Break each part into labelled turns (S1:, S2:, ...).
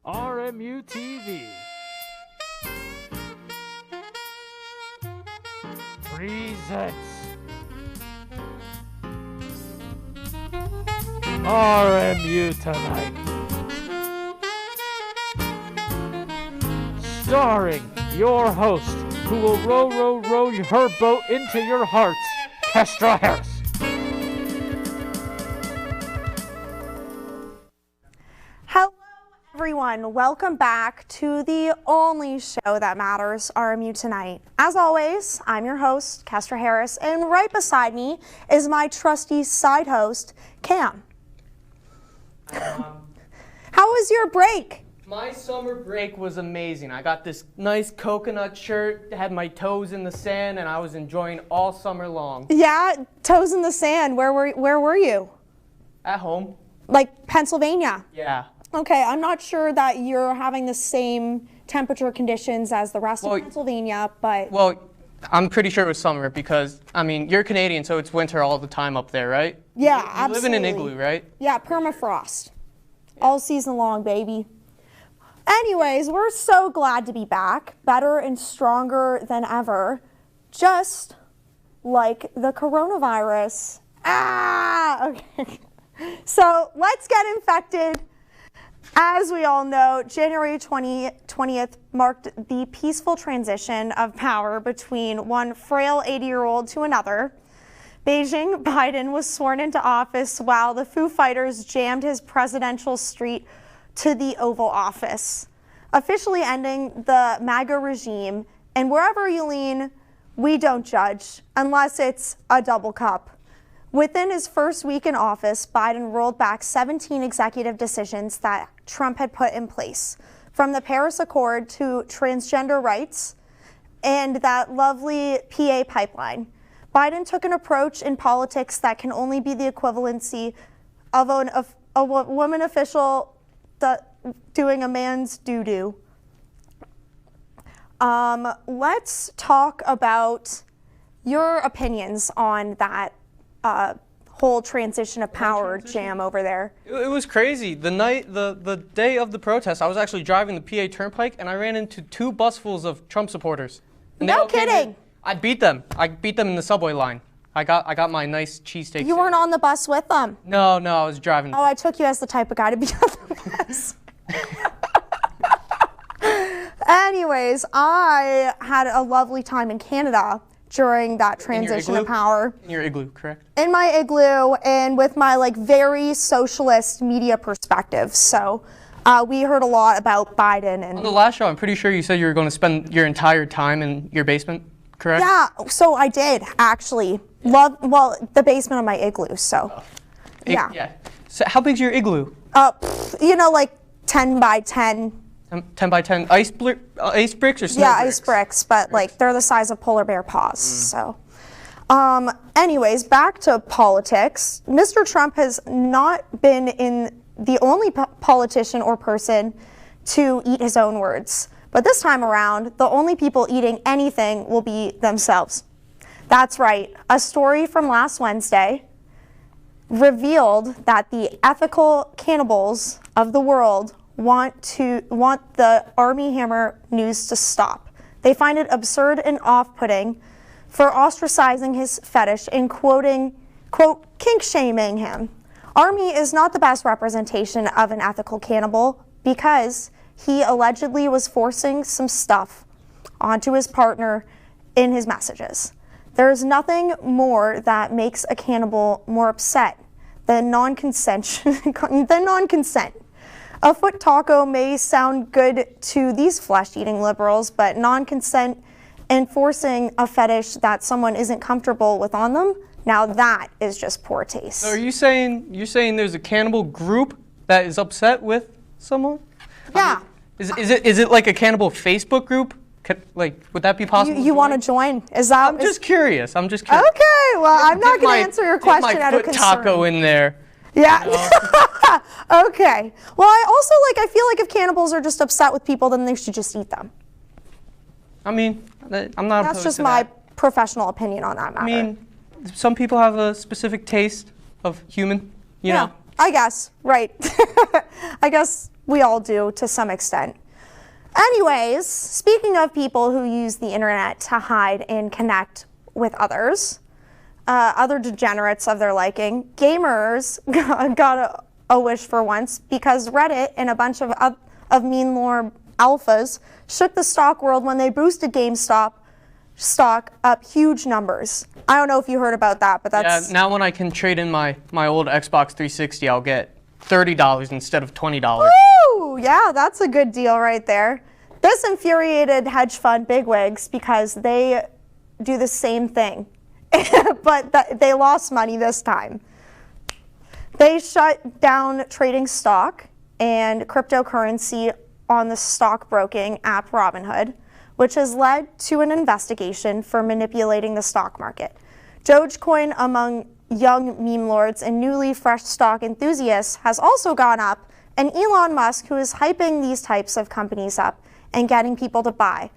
S1: RMU-TV presents RMU Tonight, starring your host, who will row her boat into your hearts, Kestra Harris.
S2: Hello everyone, welcome back to the only show that matters, RMU Tonight. As always, I'm your host, Kestra Harris, and right beside me is my trusty side host, Cam. How was your break?
S3: My summer break was amazing. I got this nice coconut shirt, had my toes in the sand, and I was enjoying all summer long.
S2: Yeah, toes in the sand. Where were you?
S3: At home.
S2: Like Pennsylvania?
S3: Yeah.
S2: Okay, I'm not sure that you're having the same temperature conditions as the rest of Pennsylvania, but...
S3: Well, I'm pretty sure it was summer because, I mean, you're Canadian, so it's winter all the time up there, right?
S2: Yeah,
S3: you
S2: absolutely.
S3: live in an igloo, right?
S2: Yeah, permafrost. All season long, baby. Anyways, we're so glad to be back, better and stronger than ever, just like the coronavirus. Okay. So let's get infected. As we all know, January 20th marked the peaceful transition of power between one frail 80-year-old to another. Beijing Biden was sworn into office while the Foo Fighters jammed his presidential street to the Oval Office, officially ending the MAGA regime. And wherever you lean, we don't judge, unless it's a double cup. Within his first week in office, Biden rolled back 17 executive decisions that Trump had put in place, from the Paris Accord to transgender rights and that lovely PA pipeline. Biden took an approach in politics that can only be the equivalency of a woman official doing a man's doo-doo. Let's talk about your opinions on that whole transition of power jam over there.
S3: It was crazy. The day of the protest, I was actually driving the PA Turnpike, and I ran into two busfuls of Trump supporters. And
S2: no kidding.
S3: I beat them. I beat them in the subway line. I got my nice cheesesteak.
S2: You weren't on the bus with them?
S3: No, I was driving.
S2: Oh, I took you as the type of guy to be on the bus. Anyways, I had a lovely time in Canada during that transition of power.
S3: In your igloo, correct?
S2: In my igloo, and with my very socialist media perspective. So we heard a lot about Biden. And
S3: on the last show, I'm pretty sure you said you were going to spend your entire time in your basement, correct?
S2: Yeah, so I did, actually. Well, the basement of my igloo, so yeah.
S3: So how big's your igloo?
S2: Like 10 by 10.
S3: 10 by 10 ice bricks or snow bricks?
S2: Yeah, ice bricks, but they're the size of polar bear paws. So, anyways, back to politics. Mr. Trump has not been the only politician or person to eat his own words. But this time around, the only people eating anything will be themselves. That's right. A story from last Wednesday revealed that the ethical cannibals of the world want the Army Hammer news to stop. They find it absurd and off-putting for ostracizing his fetish and quote, kink-shaming him. Army is not the best representation of an ethical cannibal because he allegedly was forcing some stuff onto his partner in his messages. There is nothing more that makes a cannibal more upset than non-consent. A foot taco may sound good to these flesh-eating liberals, but non-consent and forcing a fetish that someone isn't comfortable with on them, now that is just poor taste.
S3: So are you're saying there's a cannibal group that is upset with someone?
S2: Yeah.
S3: Is it like a cannibal Facebook group? Would that be possible?
S2: You want to join?
S3: I'm just curious. Okay,
S2: well, I'm not going to answer your question out of concern.
S3: My foot taco in there.
S2: Yeah. Okay. Well, I feel like if cannibals are just upset with people, then they should just eat them.
S3: I mean, I'm not.
S2: That's just my professional opinion on that matter.
S3: I mean, some people have a specific taste of human, you know.
S2: I guess, right. I guess we all do to some extent. Anyways, speaking of people who use the internet to hide and connect with others, other degenerates of their liking, gamers got a wish for once because Reddit and a bunch of meme lore alphas shook the stock world when they boosted GameStop stock up huge numbers. I don't know if you heard about that, but that's...
S3: Yeah, now when I can trade in my old Xbox 360, I'll get $30 instead of $20.
S2: Woo! Yeah, that's a good deal right there. This infuriated hedge fund bigwigs because they do the same thing, but they lost money this time. They shut down trading stock and cryptocurrency on the stockbroking app Robinhood, which has led to an investigation for manipulating the stock market. Dogecoin among young meme lords and newly fresh stock enthusiasts has also gone up, and Elon Musk, who is hyping these types of companies up and getting people to buy.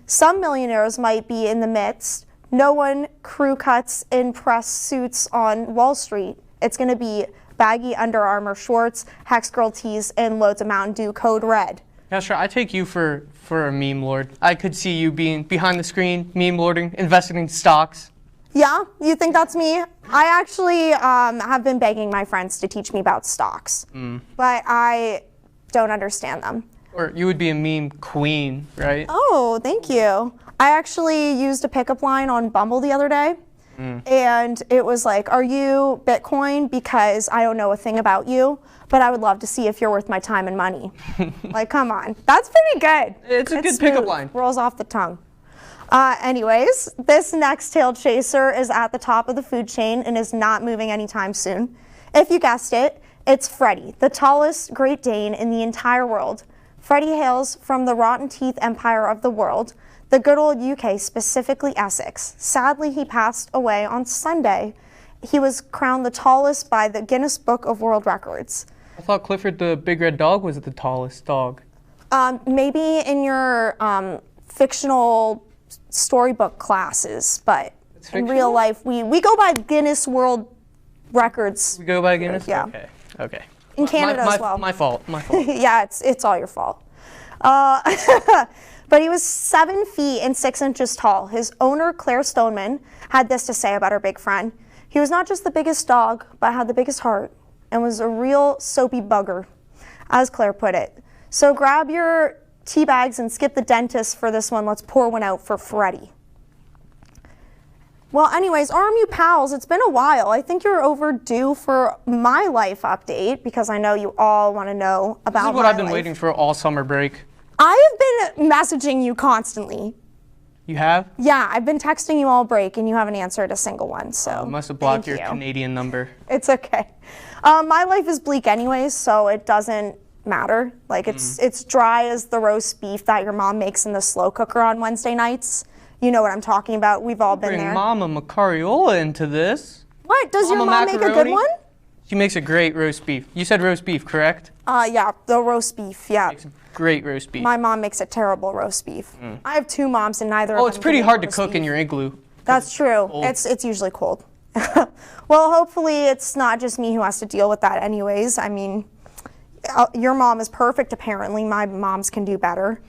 S2: Some millionaires might be in the midst. No one crew cuts in press suits on Wall Street. It's going to be baggy Under Armour shorts, Hex Girl tees, and loads of Mountain Dew Code Red.
S3: Kestra, I take you for a meme lord. I could see you being behind the screen, meme lording, investing in stocks.
S2: Yeah, you think that's me? I actually have been begging my friends to teach me about stocks, but I don't understand them.
S3: Or you would be a meme queen, right?
S2: Oh, thank you. I actually used a pickup line on Bumble the other day, and it was like, are you Bitcoin? Because I don't know a thing about you, but I would love to see if you're worth my time and money. Like, come on. That's pretty good.
S3: It's a good pickup line.
S2: Rolls off the tongue. Anyways, this next tail chaser is at the top of the food chain and is not moving anytime soon. If you guessed it, it's Freddie, the tallest Great Dane in the entire world. Freddie hails from the rotten teeth empire of the world, the good old UK, specifically Essex. Sadly, he passed away on Sunday. He was crowned the tallest by the Guinness Book of World Records.
S3: I thought Clifford the Big Red Dog was the tallest dog.
S2: Maybe in your fictional storybook classes, but in real life, we go by Guinness World Records.
S3: We go by Guinness?
S2: Yeah.
S3: Okay.
S2: In Canada as well.
S3: My fault.
S2: Yeah, it's all your fault. But he was 7 feet and 6 inches tall. His owner, Claire Stoneman, had this to say about her big friend. He was not just the biggest dog, but had the biggest heart and was a real soapy bugger, as Claire put it. So grab your tea bags and skip the dentist for this one. Let's pour one out for Freddie. Well, anyways, RMU pals, it's been a while. I think you're overdue for my life update because I know you all want to know about my life.
S3: This is what I've been waiting for all summer break.
S2: I have been messaging you constantly.
S3: You have?
S2: Yeah, I've been texting you all break and you haven't answered a single one, so
S3: I must have blocked your Canadian number.
S2: It's okay. My life is bleak anyways, so it doesn't matter. Like, it's dry as the roast beef that your mom makes in the slow cooker on Wednesday nights. You know what I'm talking about. We've all been there.
S3: Bring Mama Macariola into this.
S2: What? Does your mom make a good one?
S3: She makes a great roast beef. You said roast beef, correct?
S2: Yeah, the roast beef, yeah.
S3: Makes a great roast beef.
S2: My mom makes a terrible roast beef. I have 2 moms and neither of them.
S3: Oh, it's pretty hard to cook in your igloo.
S2: That's true. It's usually cold. Well, hopefully it's not just me who has to deal with that anyways. I mean, your mom is perfect apparently. My moms can do better.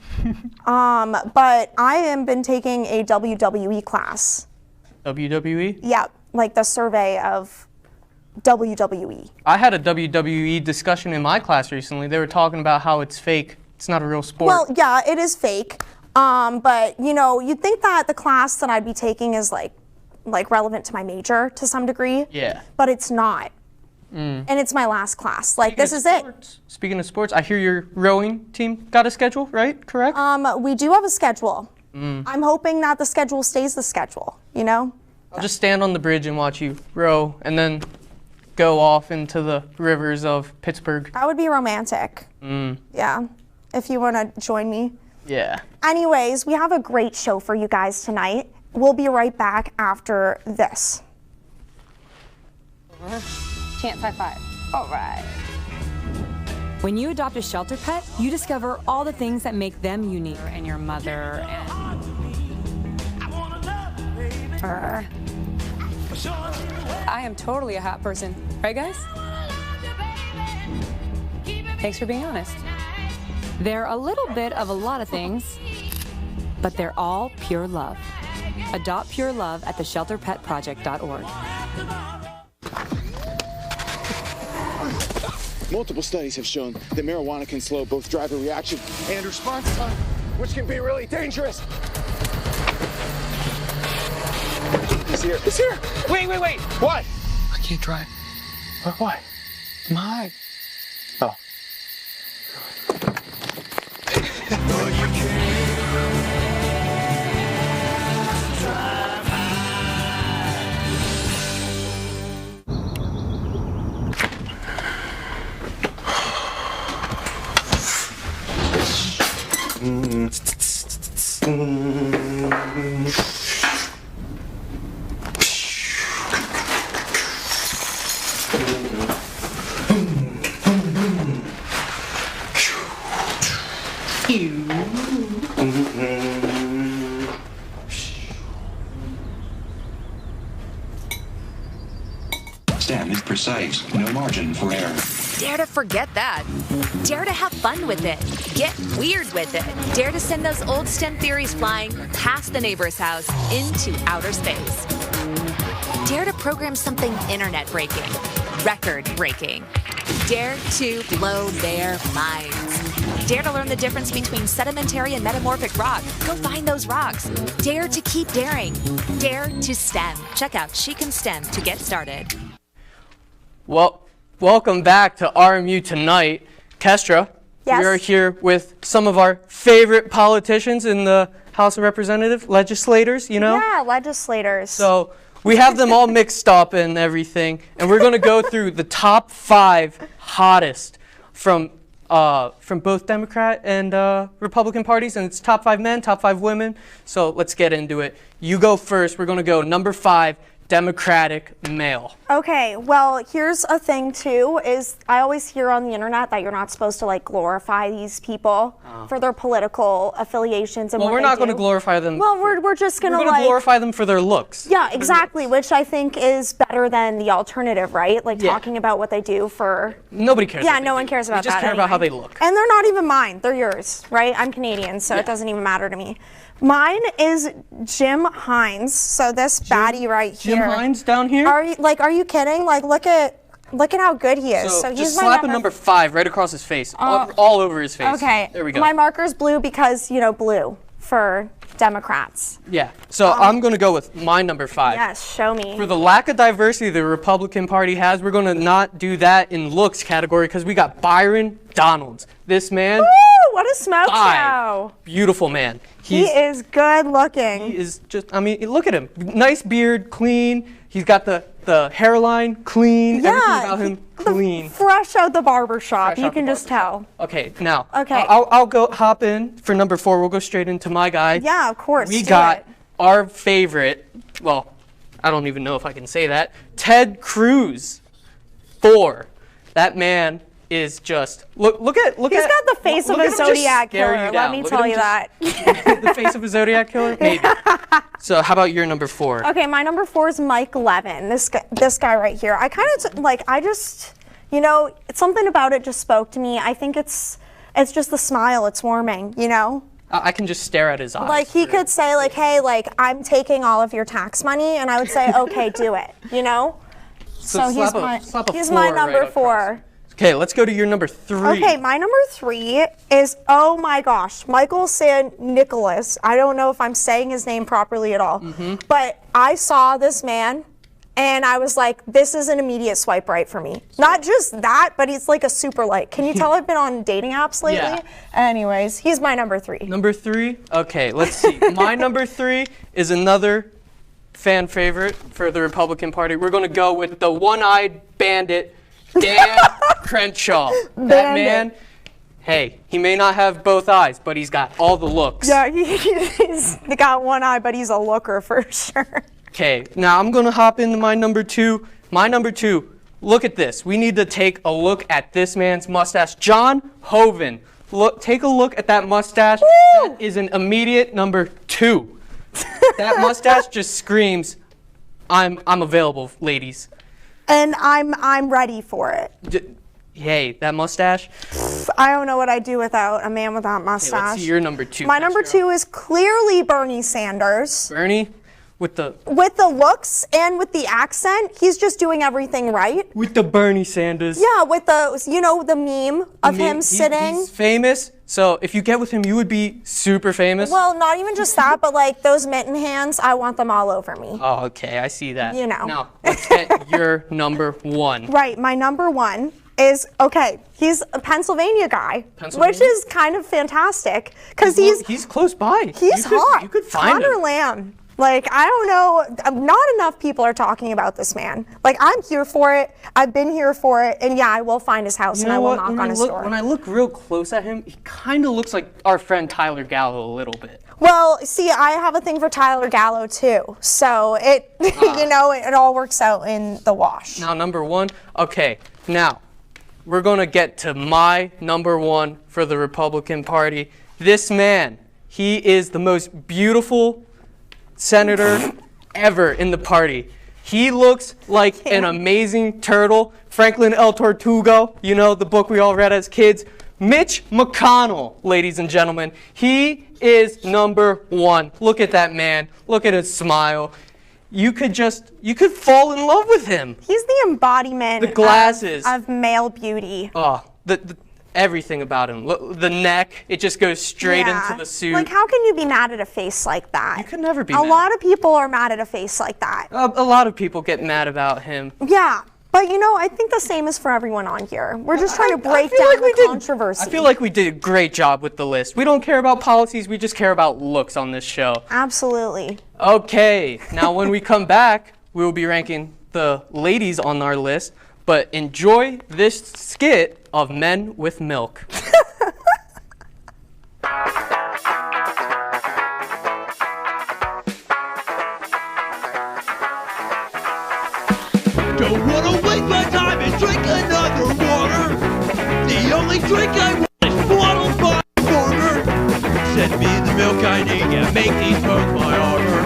S2: But I have been taking a WWE class.
S3: WWE?
S2: Yeah, like the survey of WWE.
S3: I had a WWE discussion in my class recently. They were talking about how it's fake. It's not a real sport.
S2: Well, yeah, it is fake. But, you know, you'd think that the class that I'd be taking is like relevant to my major to some degree.
S3: Yeah.
S2: But it's not. And it's my last class. Like, this is it.
S3: Speaking of sports, I hear your rowing team got a schedule, right? Correct?
S2: We do have a schedule. I'm hoping that the schedule stays the schedule, you know?
S3: I'll just stand on the bridge and watch you row and then go off into the rivers of Pittsburgh.
S2: That would be romantic. Yeah, if you want to join me.
S3: Yeah.
S2: Anyways, we have a great show for you guys tonight. We'll be right back after this.
S4: Chance high five. All right. When you adopt a shelter pet, you discover all the things that make them unique. And your mother and... I am totally a hot person. Right, guys? Thanks for being honest. They're a little bit of a lot of things, but they're all pure love. Adopt pure love at theshelterpetproject.org.
S5: Multiple studies have shown that marijuana can slow both driver reaction and response time, which can be really dangerous. He's here. He's here.
S6: Wait.
S5: What?
S6: I can't drive.
S5: Why?
S6: My.
S5: Oh.
S7: Stem is precise, no margin for error.
S8: Dare to forget that. Dare to have fun with it. Get weird with it. Dare to send those old STEM theories flying past the neighbor's house into outer space. Dare to program something internet-breaking, record-breaking. Dare to blow their minds. Dare to learn the difference between sedimentary and metamorphic rock. Go find those rocks. Dare to keep daring. Dare to STEM. Check out She Can STEM to get started.
S3: Well, welcome back to RMU Tonight. Kestra,
S2: Yes.
S3: we are here with some of our favorite politicians in the House of Representatives, legislators, you know?
S2: Yeah, legislators.
S3: So we have them all mixed up and everything, and we're going to go through the top 5 hottest from both Democrat and Republican parties, and it's top 5 men, top 5 women. So let's get into it. You go first. We're going to go number 5, Democratic male.
S2: Okay, well, here's a thing too, is I always hear on the internet that you're not supposed to like glorify these people for their political affiliations and
S3: Well,
S2: what
S3: we're
S2: they
S3: not going to
S2: do.
S3: glorify them.
S2: Well, we're just gonna
S3: We're going to
S2: like
S3: glorify them for their looks.
S2: yeah, exactly, which I think is better than the alternative, right? Like
S3: Yeah.
S2: talking about what they do for.
S3: Nobody cares.
S2: Yeah,
S3: what they
S2: no
S3: do.
S2: one cares about
S3: We just
S2: that.
S3: care about how
S2: anyway.
S3: they look.
S2: And they're not even mine; they're yours, right? I'm Canadian, so
S3: Yeah.
S2: it doesn't even matter to me. Mine is Jim Hines. So this baddie right
S3: Jim
S2: here.
S3: Hines down here.
S2: Are you kidding? Like, look at how good he is. So he's
S3: just
S2: my
S3: slap a number 5 right across his face, all over his face.
S2: Okay.
S3: There we go.
S2: My marker's blue because blue for Democrats.
S3: Yeah. So I'm going to go with my number 5.
S2: Yes, show me.
S3: For the lack of diversity the Republican Party has, we're going to not do that in looks category because we got Byron Donalds. This man,
S2: Woo! What a smoke
S3: 5.
S2: show!
S3: Beautiful man.
S2: He is good looking.
S3: He is just, I mean, look at him. Nice beard, clean. He's got the hairline clean. Everything about him clean.
S2: Fresh out the barber shop.
S3: Fresh
S2: You
S3: out
S2: can
S3: the
S2: just tell.
S3: Okay, now,
S2: Okay.
S3: I'll go hop in for number 4. We'll go straight into my guy.
S2: Yeah, of course.
S3: We
S2: do
S3: got
S2: it.
S3: our favorite, well, I don't even know if I can say that, Ted Cruz. 4. That man is just, look at.
S2: He's got the face of a Zodiac killer. Let me tell you that.
S3: The face of a Zodiac killer? Maybe. So how about your number 4?
S2: Okay, my number 4 is Mike Levin. This guy right here. I kind of it's something about it just spoke to me. I think it's just the smile. It's warming.
S3: I can just stare at his eyes.
S2: Like he could say like, hey, like I'm taking all of your tax money, and I would say, okay, do it. So he's my number 4.
S3: Okay, let's go to your number 3.
S2: Okay, my number 3 is, oh my gosh, Michael San Nicholas. I don't know if I'm saying his name properly at all, but I saw this man and I was like, this is an immediate swipe right for me. Not just that, but he's like a super like. Can you tell I've been on dating apps lately?
S3: Yeah.
S2: Anyways, he's my number 3.
S3: Number 3? Okay, let's see. My number 3 is another fan favorite for the Republican Party. We're going to go with the one-eyed bandit, Dan Crenshaw. That man, hey, he may not have both eyes, but he's got all the looks.
S2: Yeah, he's got one eye, but he's a looker for sure.
S3: Okay, now I'm going to hop into my number 2. My number 2, look at this. We need to take a look at this man's mustache. John Hoeven. Take a look at that mustache.
S2: Woo!
S3: That is an immediate number 2. That mustache just screams, I'm available, ladies.
S2: And I'm ready for it.
S3: Hey, that mustache.
S2: I don't know what I'd do without a man with that
S3: Hey,
S2: mustache.
S3: let's see your number 2.
S2: My number 2 is clearly Bernie Sanders.
S3: Bernie, with the
S2: looks and with the accent, he's just doing everything right.
S3: With the Bernie Sanders.
S2: Yeah, with the, you know, the meme of him sitting.
S3: He's famous, so if you get with him, you would be super famous.
S2: Well, not even just that, but like those mitten hands, I want them all over me.
S3: Oh, okay, I see that.
S2: You know.
S3: Now, let's get your number 1.
S2: Right, my number 1 is, okay, he's a Pennsylvania guy,
S3: Pennsylvania?
S2: which is kind of fantastic, because he's
S3: close by.
S2: He's hot.
S3: You could find
S2: Connor
S3: him.
S2: Lamb. Like, I don't know, not enough people are talking about this man. Like, I'm here for it, I've been here for it, and yeah, I will find his house and I will knock on his door.
S3: When I look real close at him, he kind of looks like our friend Tyler Gallo a little bit.
S2: Well, see, I have a thing for Tyler Gallo too, so it, you know, it all works out in the wash.
S3: Now, number 1, okay, now, we're gonna get to my number 1 for the Republican Party. This man, he is the most beautiful senator ever in the party. He looks like an amazing turtle. Franklin L. Tortuga, you know, the book we all read as kids. Mitch McConnell, ladies and gentlemen. He is number 1. Look at that man. Look at his smile. You could fall in love with him.
S2: He's the embodiment
S3: The glasses.
S2: of male beauty.
S3: Oh, everything about him. Look, the neck, it just goes straight into the suit.
S2: Like, how can you be mad at a face like that?
S3: You could never be
S2: A
S3: mad.
S2: lot of people are mad at a face like that.
S3: A lot of people get mad about him.
S2: Yeah, but you know, I think the same is for everyone on here. We're just trying to break down the controversy.
S3: I feel like we did a great job with the list. We don't care about policies, we just care about looks on this show.
S2: Absolutely.
S3: Okay, now when we come back, we will be ranking the ladies on our list, but enjoy this skit of Men with Milk.
S9: Don't wanna waste my time and drink another water. The only drink I want is bottled by Porter. Send me the milk I need and make these both my order.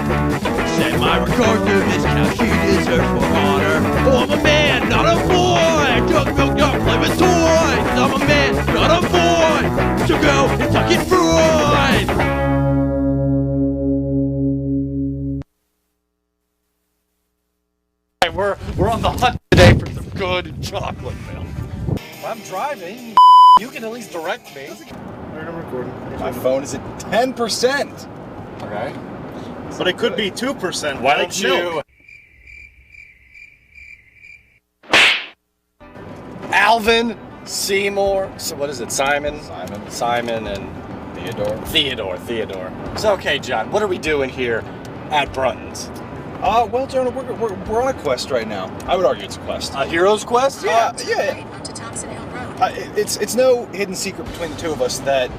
S9: Send my regards to Miss Cow, she deserves more honor. Oh, I'm a man, not a boy. Jug milk, don't play with toys. I'm a man, not a boy. So go and tuck it Freud.
S10: We're on the hunt today for some good chocolate milk. If I'm driving, you can at least direct me.
S5: I'm recording. My phone is at 10%.
S10: Okay. But it could be 2%.
S5: Why don't you? Alvin, Seymour, so what is it, Simon, and Theodore. So, okay, John, what are we doing here at Brunton's?
S11: Well, Jonah, we're on a quest right now. I would argue it's a quest.
S5: A hero's quest?
S11: Yeah. It's no hidden secret between the two of us that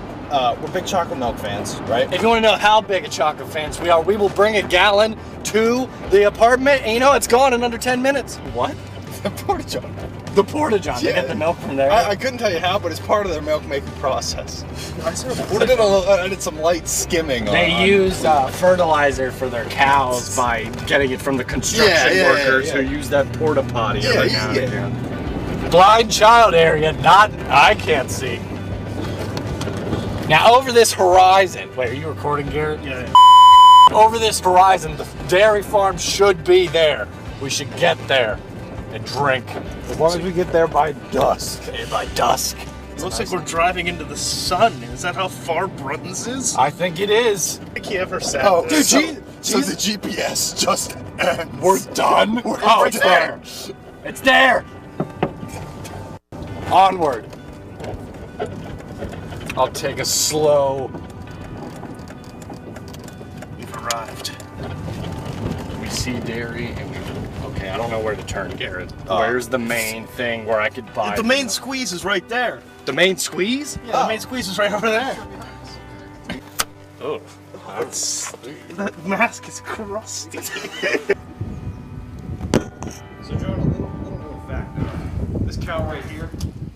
S11: we're big chocolate milk fans, right?
S5: If you want to know how big a chocolate fans we are, we will bring a gallon to the apartment, and you know it's gone in under 10 minutes. What?
S11: The porta-john.
S5: The porta-john,
S11: Yeah.
S5: to get the milk from there.
S11: I couldn't tell you how, but it's part of their milk-making process. I did some light skimming.
S5: They use fertilizer for their cows by getting it from the construction workers who use that porta potty every now and again. Blind child area, I can't see. Now over this horizon, wait, are you recording, Garrett?
S10: Yeah.
S5: Over this horizon, the dairy farm should be there. We should get there and drink.
S11: As long as we get there by dusk.
S5: By dusk.
S10: It looks like we're driving into the sun. Is that how far Brunton's is?
S5: I think it is.
S10: I think he ever sat
S11: Oh,
S10: there.
S11: dude, so the GPS just ends.
S5: We're done?
S11: It's there.
S5: It's there. Onward. I'll take a slow.
S10: We've arrived.
S5: We see dairy and we. Okay, I don't know where to turn, Garrett. Where's the main thing where I could buy?
S10: The main squeeze is right there.
S5: The main squeeze?
S10: Yeah, the main squeeze is right over there.
S5: Oh,
S10: that mask is crusty.
S11: So, John, a little known fact. This cow right here,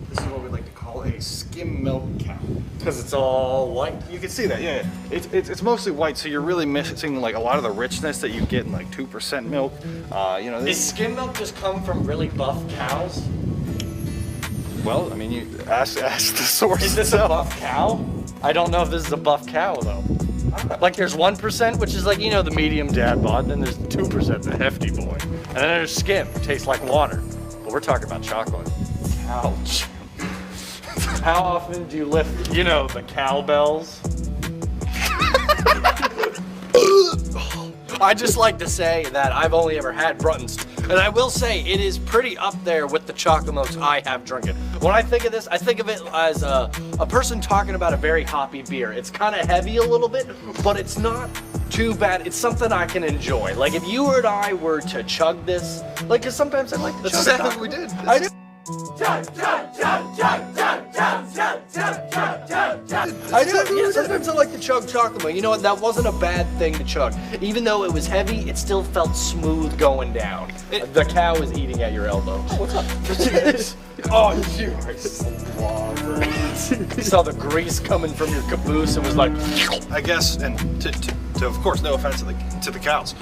S11: this is what we like to call a skim milk cow.
S5: because it's all white.
S11: You can see that, yeah. It's mostly white, so you're really missing like a lot of the richness that you get in like 2% milk. You know,
S5: Does skim milk just come from really buff cows?
S11: Well, I mean, you ask the source.
S5: Is this a buff cow? I don't know if this is a buff cow though. Like there's 1%, which is like, you know, the medium dad bod, then there's 2%, the hefty boy. And then there's skim, tastes like water. But we're talking about chocolate. Ouch. How often do you lift, you know, the cowbells? I just like to say that I've only ever had Bruntons, and I will say it is pretty up there with the chocolate milks I have drunken. When I think of this, I think of it as a person talking about a very hoppy beer. It's kind of heavy a little bit, but it's not too bad. It's something I can enjoy. Like if you and I were to chug this, like, cause sometimes I like to chug.
S11: That's exactly what we did.
S5: I do. I do, yeah, sometimes I like to chug chocolate milk. You know what, that wasn't a bad thing to chug. Even though it was heavy, it still felt smooth going down. The cow is eating at your elbow. What's up? Oh, you are slobber. You saw the grease coming from your caboose and was like...
S11: I guess, and to of course, no offense to the cows,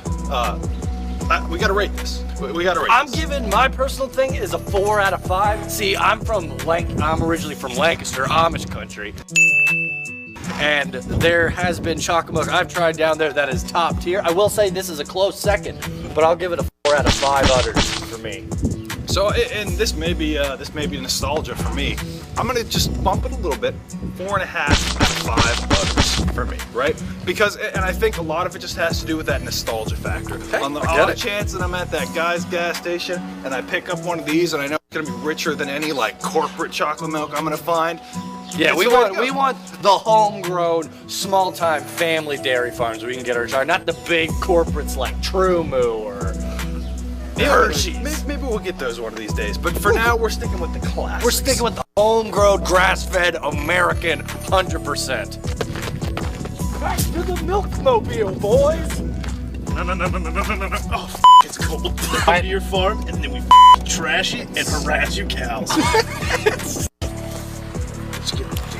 S11: we gotta rate this. We gotta rate this.
S5: I'm giving, my personal thing is a 4 out of 5. See, I'm originally from Lancaster, Amish country. And there has been chocolate milk I've tried down there that is top tier. I will say this is a close second, but I'll give it a 4 out of 5 udders for me.
S11: So, and this may be nostalgia for me. I'm gonna just bump it a little bit, 4.5 out of 5 udders for me, right? Because, and I think a lot of it just has to do with that nostalgia factor.
S5: Okay,
S11: On the odd chance that I'm at that guy's gas station and I pick up one of these and I know it's gonna be richer than any like corporate chocolate milk I'm gonna find.
S5: Yeah, we want the homegrown, small-time family dairy farms where we can get our chocolate, not the big corporates like True Moo or Hershey's.
S11: Maybe we'll get those one of these days, but for now we're sticking with the classics.
S5: We're sticking with the homegrown, grass-fed, American, 100%. Back to the milkmobile, boys!
S11: No. Oh, it's cold. Buy to your farm, and then we trash it and harass you cows.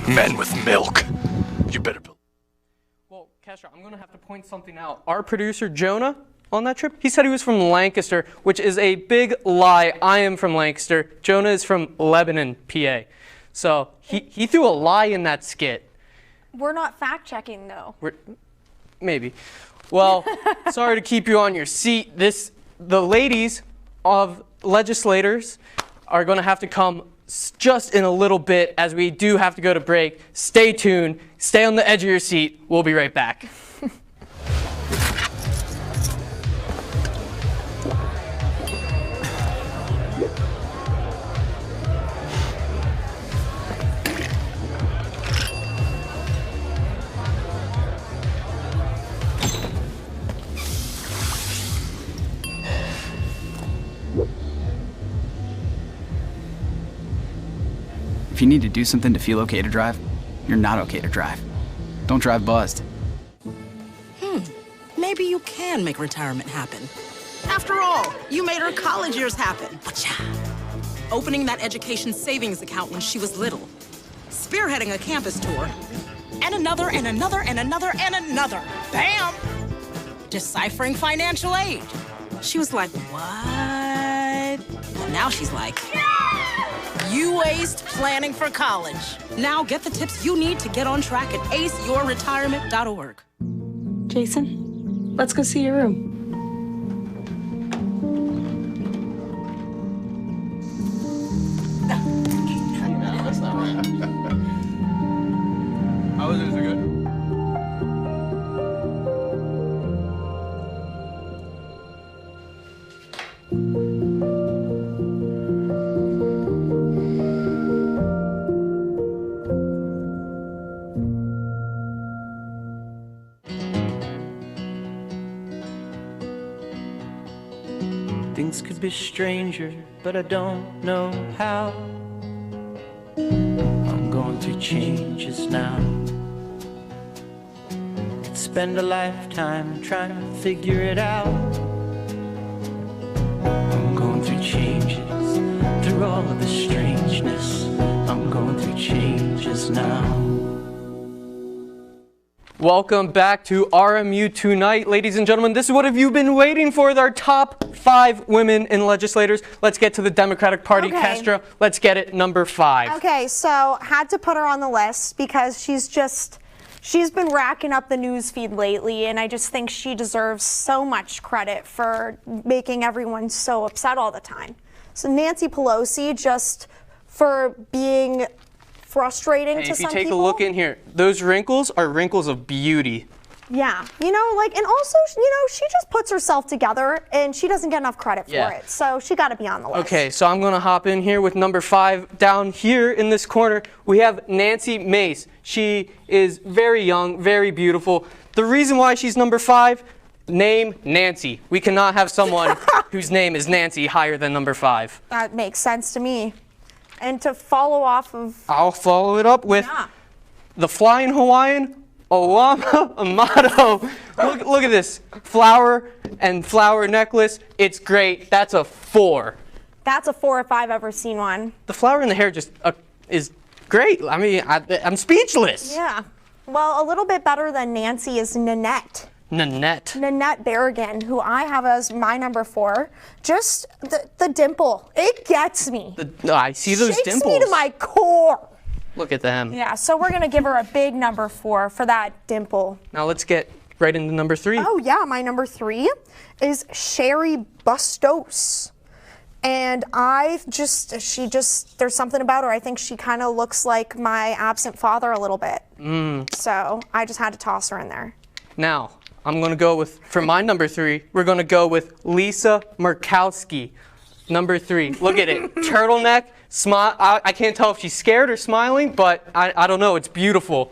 S5: Men with milk. You better build.
S3: Well, Kestra, I'm going to have to point something out. Our producer, Jonah, on that trip, he said he was from Lancaster, which is a big lie. I am from Lancaster. Jonah is from Lebanon, PA. So he threw a lie in that skit.
S2: We're not fact-checking, though.
S3: Maybe. Well, sorry to keep you on your seat. The ladies of legislators are going to have to come just in a little bit, as we do have to go to break. Stay tuned. Stay on the edge of your seat. We'll be right back.
S12: If you need to do something to feel okay to drive, you're not okay to drive. Don't drive buzzed.
S13: Maybe you can make retirement happen. After all, you made her college years happen. Opening that education savings account when she was little. Spearheading a campus tour. And another, and another, and another, and another. Bam! Deciphering financial aid. She was like, what? And now she's like, you aced planning for college. Now get the tips you need to get on track at aceyourretirement.org.
S14: Jason, let's go see your room.
S11: No, that's not right. How is it? Is it good?
S15: Things could be stranger, but I don't know how. I'm going through changes now. Could spend a lifetime trying to figure it out. I'm going through changes, through all of the strangeness. I'm going through changes now.
S3: Welcome back to RMU Tonight, ladies and gentlemen. This is what have you been waiting for, our top 5 women in legislators. Let's get to the Democratic Party.
S2: Okay.
S3: Kestra, let's get it, number 5.
S2: Okay, so had to put her on the list because she's been racking up the news feed lately, and I just think she deserves so much credit for making everyone so upset all the time. So Nancy Pelosi, just for being frustrating to some people.
S3: If you take a look in here, those wrinkles are wrinkles of beauty.
S2: Yeah, you know, like, and also, you know, she just puts herself together and she doesn't get enough credit for it. So she got to be on the list.
S3: Okay, so I'm going to hop in here with number 5. Down here in this corner, we have Nancy Mace. She is very young, very beautiful. The reason why she's number 5, name Nancy. We cannot have someone whose name is Nancy higher than number 5.
S2: That makes sense to me. And to follow off of...
S3: I'll follow it up with the Flying Hawaiian, Olama Amato. Look at this. Flower and flower necklace. It's great. That's a 4.
S2: That's a 4 if I've ever seen one.
S3: The flower in the hair just is great. I mean, I'm speechless.
S2: Yeah. Well, a little bit better than Nancy is Nanette.
S3: Nanette
S2: Berrigan, who I have as my number 4. Just the dimple. It gets me.
S3: I see those
S2: Shakes
S3: dimples.
S2: me to my core.
S3: Look at them.
S2: Yeah, so we're going to give her a big number 4 for that dimple.
S3: Now let's get right into number 3.
S2: Oh, yeah, my number 3 is Sherry Bustos. And there's something about her. I think she kind of looks like my absent father a little bit. So I just had to toss her in there.
S3: Now, I'm going to go with, for my number 3, we're going to go with Lisa Murkowski. Number 3. Look at it. Turtleneck, smile. I can't tell if she's scared or smiling, but I don't know. It's beautiful.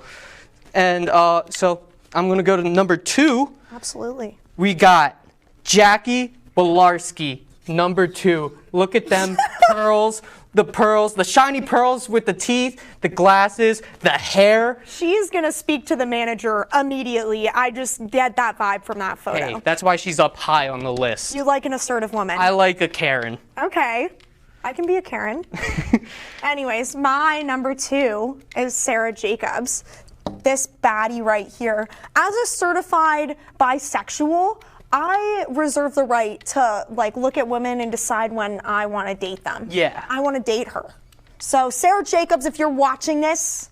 S3: And so I'm going to go to number 2.
S2: Absolutely.
S3: We got Jackie Bolarski, number 2. Look at them pearls, the shiny pearls with the teeth, the glasses, the hair.
S2: She's going to speak to the manager immediately. I just get that vibe from that photo.
S3: Hey, that's why she's up high on the list.
S2: You like an assertive woman.
S3: I like a Karen.
S2: Okay. I can be a Karen. Anyways, my number 2 is Sarah Jacobs. This baddie right here. As a certified bisexual, I reserve the right to look at women and decide when I want to date them.
S3: Yeah.
S2: I want to date her. So Sarah Jacobs, if you're watching this,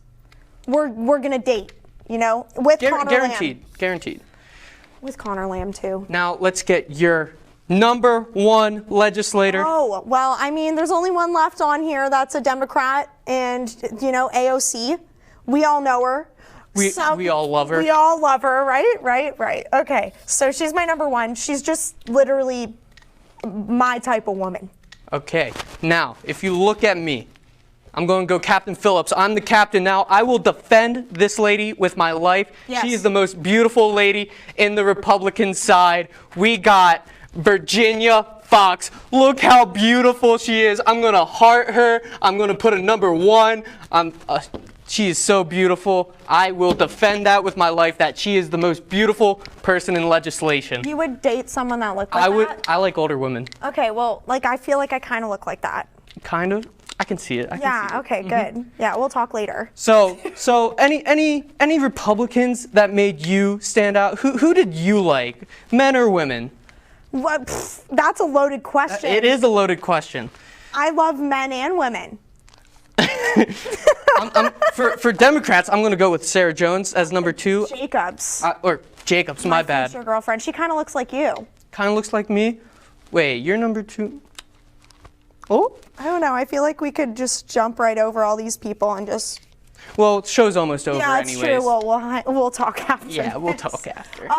S2: we're gonna date. You know, with Connor Lamb.
S3: Guaranteed.
S2: With Connor Lamb too.
S3: Now let's get your number 1 legislator.
S2: Oh well, I mean, there's only one left on here. That's a Democrat, and you know, AOC. We all know her.
S3: We all love her.
S2: We all love her, right? Okay, so she's my number 1. She's just literally my type of woman.
S3: Okay, now, if you look at me, I'm going to go Captain Phillips. I'm the captain now. I will defend this lady with my life.
S2: Yes.
S3: She is the most beautiful lady in the Republican side. We got Virginia Fox. Look how beautiful she is. I'm going to heart her. I'm going to put a number 1. She is so beautiful. I will defend that with my life, that she is the most beautiful person in legislation.
S2: You would date someone that looked like that?
S3: I like older women.
S2: Okay, well, I feel like I kind of look like that.
S3: Kind of? I can see it.
S2: Okay, good. Yeah, we'll talk later.
S3: So any Republicans that made you stand out? Who did you like? Men or women?
S2: What? That's a loaded question.
S3: It is a loaded question.
S2: I love men and women.
S3: For Democrats, I'm going to go with Sarah Jones as number 2.
S2: Jacobs.
S3: Or Jacobs, my bad.
S2: Future girlfriend. She kind of looks like you.
S3: Kind of looks like me? Wait, you're number 2? Oh?
S2: I don't know. I feel like we could just jump right over all these people and just...
S3: Well, the show's almost over
S2: anyways.
S3: Yeah,
S2: it's true. We'll talk after
S3: Yeah, we'll talk after.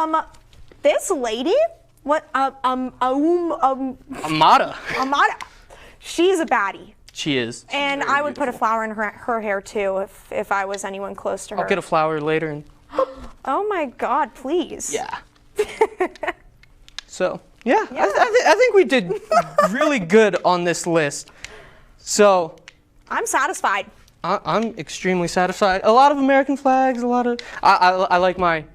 S2: This lady? What?
S3: Amada.
S2: She's a baddie.
S3: She is.
S2: And I would put a flower in her hair too if I was anyone close to her.
S3: I'll get a flower later. And
S2: oh my God, please.
S3: Yeah. So, yeah. I think we did really good on this list. So.
S2: I'm satisfied.
S3: I'm extremely satisfied. A lot of American flags, a lot of... I like my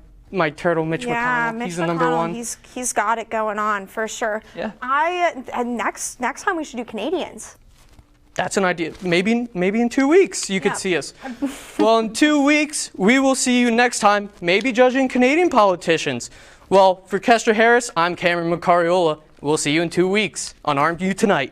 S3: turtle, Mitch McConnell. He's the number 1.
S2: He's got it going on, for sure.
S3: Yeah.
S2: Next time we should do Canadians.
S3: That's an idea. Maybe in 2 weeks you could see us. Well, in 2 weeks, we will see you next time, maybe judging Canadian politicians. Well, for Kestra Harris, I'm Cameron Macariola. We'll see you in 2 weeks on RMU Tonight.